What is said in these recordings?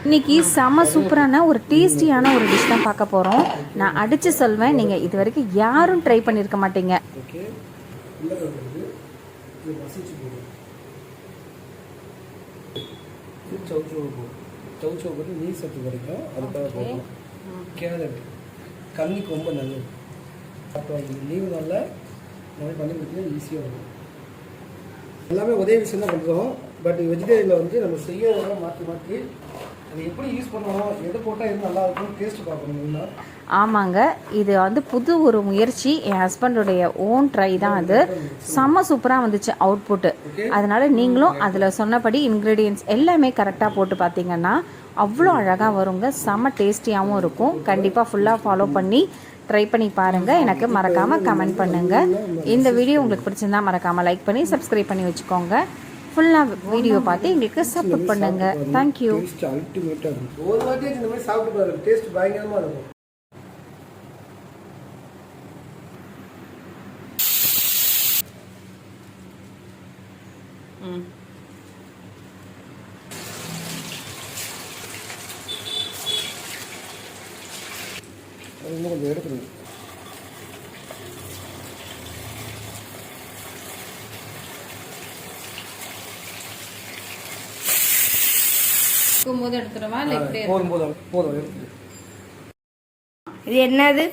இன்றைக்கி செம சூப்பரான ஒரு டேஸ்டியான ஒரு டிஷ் தான் பார்க்க போகிறோம். நான் அடித்து சொல்வேன், நீங்கள் இது வரைக்கும் யாரும் ட்ரை பண்ணியிருக்க மாட்டீங்க. நீர் சத்து கிடைக்கும், அதுக்காக போகணும். கேரட் கண்ணிக்கு ரொம்ப நல்லது. அப்புறம் லீவு நல்லா நம்ம பண்ணி கொடுத்தீங்கன்னா ஈஸியாக இருக்கும். எல்லாமே ஒரே விஷயம் தான் பண்ணுறோம். பட் வெஜிடேரியனில் வந்து நம்ம செய்யறதெல்லாம் மாற்றி மாற்றி அது எப்படி யூஸ் பண்ணணும், எது போட்டால் எது நல்லா இருக்கும் டேஸ்ட் பார்க்கணும். ஆமாங்க, இது வந்து புது ஒரு முயற்சி. என் ஹஸ்பண்டுடைய ஓன் ட்ரை தான். அது செம்ம சூப்பராக வந்துச்சு அவுட்புட்டு. அதனால் நீங்களும் அதில் சொன்னபடி இன்க்ரீடியன்ட்ஸ் எல்லாமே கரெக்டாக போட்டு பார்த்தீங்கன்னா அவ்வளோ அழகாக வருங்க. செம்ம டேஸ்டியாகவும் இருக்கும். கண்டிப்பாக ஃபுல்லாக ஃபாலோ பண்ணி ட்ரை பண்ணி பாருங்கள். எனக்கு மறக்காமல் கமெண்ட் பண்ணுங்கள். இந்த வீடியோ உங்களுக்கு பிடிச்சிருந்தா மறக்காமல் லைக் பண்ணி சப்ஸ்கிரைப் பண்ணி வச்சுக்கோங்க. ஃபுல்லாக வீடியோ பார்த்து எங்களுக்கு சப்போர்ட் பண்ணுங்கள். தேங்க்யூ. அல்டிமேட்டாக இருக்கும். ஒரு வாட்டி இந்த மாதிரி சாப்பிட்டு பாருங்க, டேஸ்ட் பயங்கரமாக இருக்கும். இன்னும் கொஞ்சம் எடுக்கணும். இது என்னது?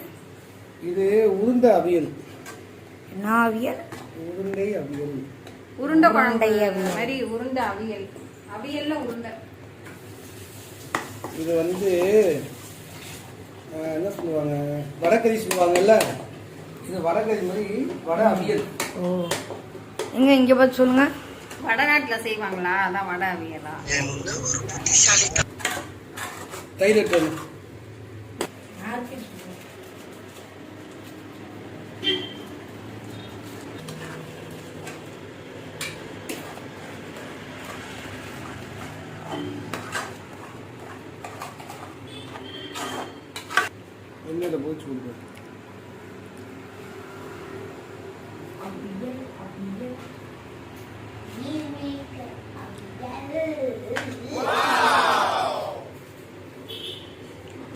இது உருண்டை அவியல். என்ன அவியல்? உருண்டை அவியல். உருண்டை குழந்தை மாதிரி உருண்டை அவியல். அவியல்ல உருண்டை. இது வந்து என்ன சொல்லுவாங்க, வடகறி சொல்லுவாங்கல்ல, இது வடகறி மாதிரி வடை அவியல். ஓ, இங்கே பார்த்து சொல்லுங்க. வடநாட்டில் செய்வாங்களா, அதான் வடை அவியலா? தயிர் எடுத்து எண்ணெயில் போச்சு கொடுப்பேன்.